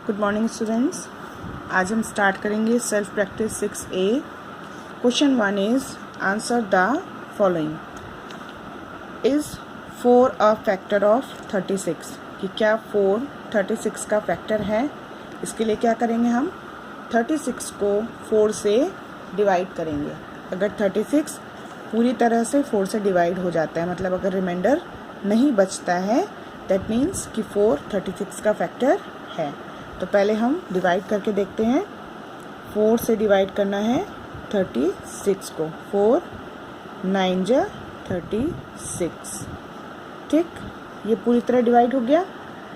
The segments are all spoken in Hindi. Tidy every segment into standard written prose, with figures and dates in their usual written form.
Good morning students. आज हम स्टार्ट करेंगे self practice 6A। Question 1 is answer the following. Is 4 a factor of 36? कि क्या 4 36 का फैक्टर है? इसके लिए क्या करेंगे, हम 36 को 4 से डिवाइड करेंगे। अगर 36 पूरी तरह से 4 से डिवाइड हो जाता है, मतलब अगर रिमाइंडर नहीं बचता है, दैट मीन्स कि 4 36 का फैक्टर है। तो पहले हम डिवाइड करके देखते हैं। 4 से डिवाइड करना है 36 को। 4 9 जा 36। ठीक, ये पूरी तरह डिवाइड हो गया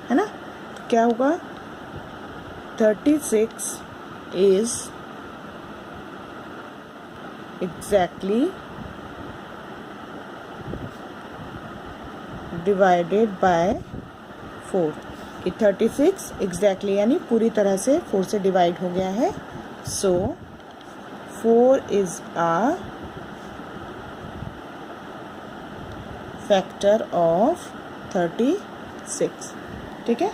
है ना। तो क्या होगा, 36 इज एग्जैक्टली डिवाइडेड बाय 4। कि 36 एग्जैक्टली यानी पूरी तरह से 4 से डिवाइड हो गया है। सो 4 इज अ फैक्टर ऑफ 36। ठीक है,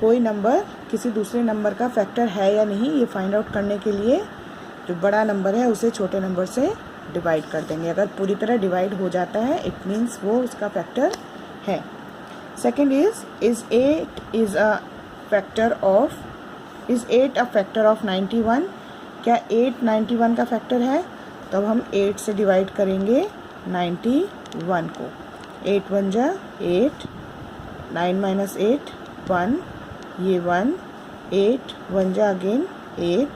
कोई नंबर किसी दूसरे नंबर का फैक्टर है या नहीं, ये फाइंड आउट करने के लिए जो बड़ा नंबर है उसे छोटे नंबर से डिवाइड कर देंगे। अगर पूरी तरह डिवाइड हो जाता है, इट मीन्स वो उसका फैक्टर है। Second is 8 a factor of 91? क्या 8 91 का फैक्टर है? तो अब हम 8 से डिवाइड करेंगे 91 को। 8 1 जा 8, 9 माइनस 8 1, ये 1, 8 1 जा अगेन 8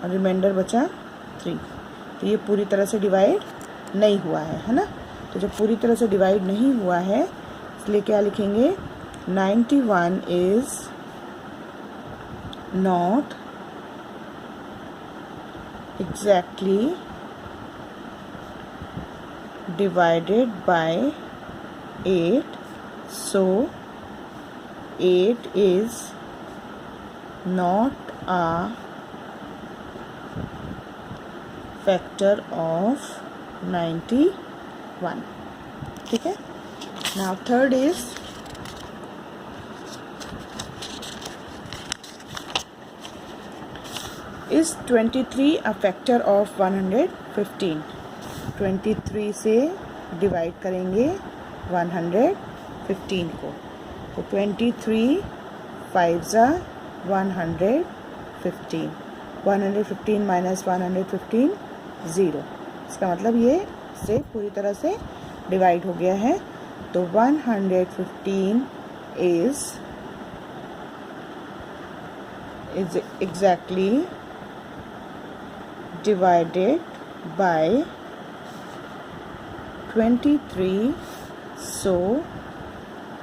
और रिमाइंडर बचा 3। तो ये पूरी तरह से डिवाइड नहीं हुआ है ना। तो जब पूरी तरह से डिवाइड नहीं हुआ है, इसलिए क्या लिखेंगे, 91 is not exactly divided by 8, so 8 is not a factor of 91। ठीक है। Now third is is 23 a factor of 115? 23 से डिवाइड करेंगे 115 को। तो 23 5 जा 115, 115 माइनस 115 0। इसका मतलब ये से पूरी तरह से डिवाइड हो गया है। तो 115 is exactly divided by 23, so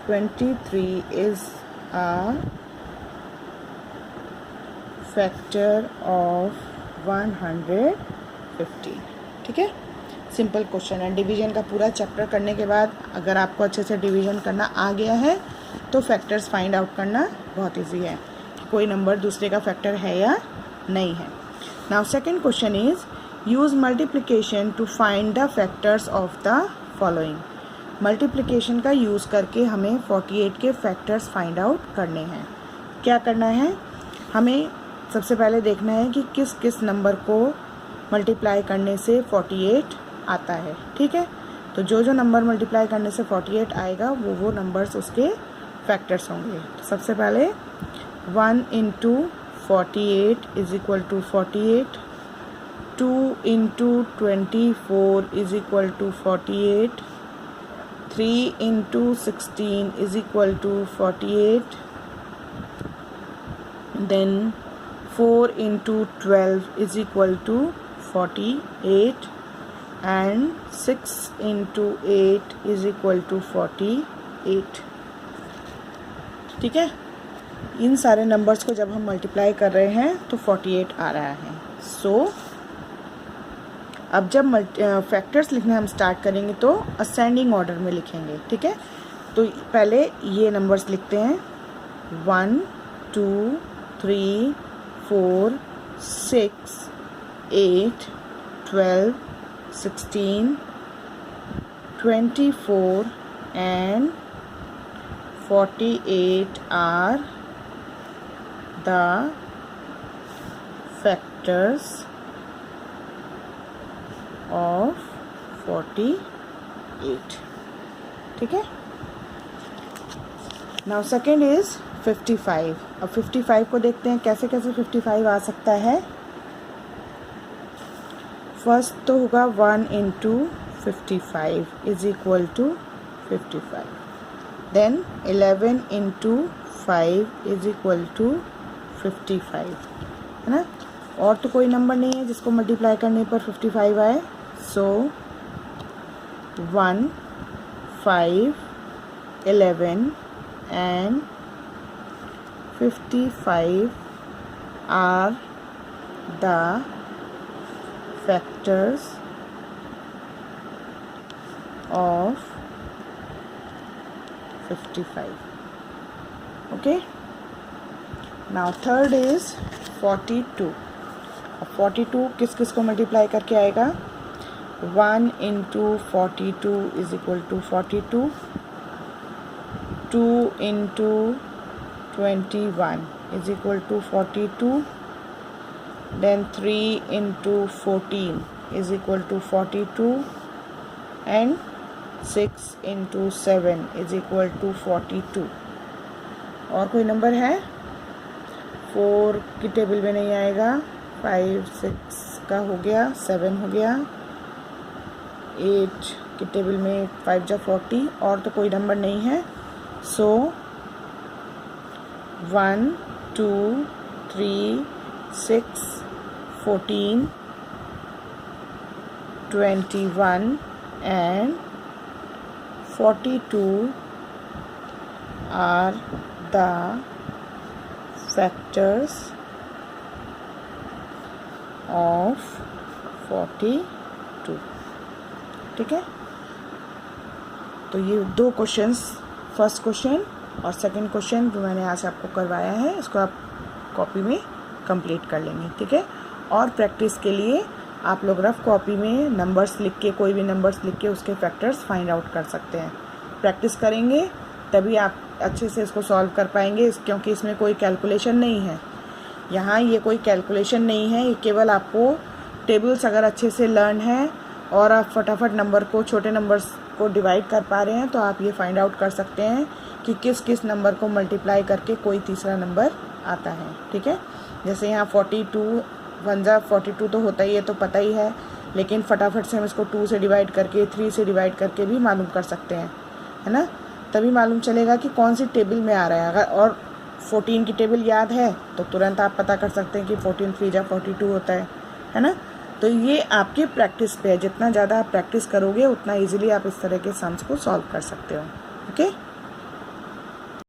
23 is a factor of 115। ठीक है, सिंपल क्वेश्चन है। डिवीजन का पूरा चैप्टर करने के बाद अगर आपको अच्छे से डिवीजन करना आ गया है तो फैक्टर्स फाइंड आउट करना बहुत इजी है, कोई नंबर दूसरे का फैक्टर है या नहीं है। Now second question is use multiplication to find the factors of the following. Multiplication का यूज़ करके हमें 48 के फैक्टर्स फाइंड आउट करने हैं। क्या करना है, हमें सबसे पहले देखना है कि किस किस नंबर को मल्टीप्लाई करने से 48 आता है। ठीक है, तो जो जो नंबर मल्टीप्लाई करने से 48 आएगा वो नंबर्स उसके फैक्टर्स होंगे। तो सबसे पहले 1 into 48 is equal to 48, 2 into 24 is equal to 48, 3 into 16 is equal to 48, then 4 into 12 is equal to 48 and 6 into 8 is equal to 48। ठीक है, इन सारे नंबर्स को जब हम मल्टीप्लाई कर रहे हैं तो 48 आ रहा है। सो अब जब फैक्टर्स लिखने हम स्टार्ट करेंगे तो असेंडिंग ऑर्डर में लिखेंगे। ठीक है, तो पहले ये नंबर्स लिखते हैं 1 2 3 4 6 8 12 16 24 and 48 are the factors of 48. ठीक है. Now second is 55. अब 55 को देखते हैं कैसे कैसे 55 आ सकता है. फर्स्ट तो होगा 1 into 55 is equal to 55. Then 11 into 5 is equal to 55, है ना. और तो कोई नंबर नहीं है जिसको मल्टीप्लाई करने पर 55 आए. सो 1, 5, 11 and 55 are the factors of 55. Okay. Now third is 42. 42 किस किस को मल्टीप्लाई करके आएगा. 1 into 42 is equal to 42. 2 into 21 is equal to 42. Then 3 into 14 is equal to 42. And 6 into 7 is equal to 42. और कोई नंबर है. 4 की टेबल में नहीं आएगा. 5, 6 का हो गया. 7 हो गया. 8 की टेबल में 5 जा 40. और तो कोई नंबर नहीं है. सो 1, 2, 3, 6, 14, 21 and 42 are the factors of 42. ठीक है. तो ये दो क्वेश्चंस, फर्स्ट क्वेश्चन और सेकंड क्वेश्चन जो मैंने आज आपको करवाया है, इसको आप कॉपी में कंप्लीट कर लेंगे. ठीक है. और प्रैक्टिस के लिए आप लोग रफ कॉपी में नंबर्स लिख के, कोई भी नंबर्स लिख के उसके फैक्टर्स फाइंड आउट कर सकते हैं. प्रैक्टिस करेंगे तभी आप अच्छे से इसको सॉल्व कर पाएंगे, क्योंकि इसमें कोई कैलकुलेशन नहीं है. यहाँ ये कोई कैलकुलेशन नहीं है. ये केवल आपको टेबल्स अगर अच्छे से लर्न है और आप फटाफट नंबर को, छोटे नंबर्स को डिवाइड कर पा रहे हैं, तो आप ये फाइंड आउट कर सकते हैं कि किस किस नंबर को मल्टीप्लाई करके कोई तीसरा नंबर आता है. ठीक है. जैसे यहाँ 42 1 जा 42 तो होता ही है, तो पता ही है. लेकिन फटाफट से हम इसको 2 से डिवाइड करके, 3 से डिवाइड करके भी मालूम कर सकते हैं, है ना. तभी मालूम चलेगा कि कौन सी टेबल में आ रहा है. अगर और 14 की टेबल याद है तो तुरंत आप पता कर सकते हैं कि 14 3 जा 42 होता है ना. तो ये आपके प्रैक्टिस पे है. जितना ज़्यादा आप प्रैक्टिस करोगे उतना इजीली आप इस तरह के सम्स को सॉल्व कर सकते हो. ओके.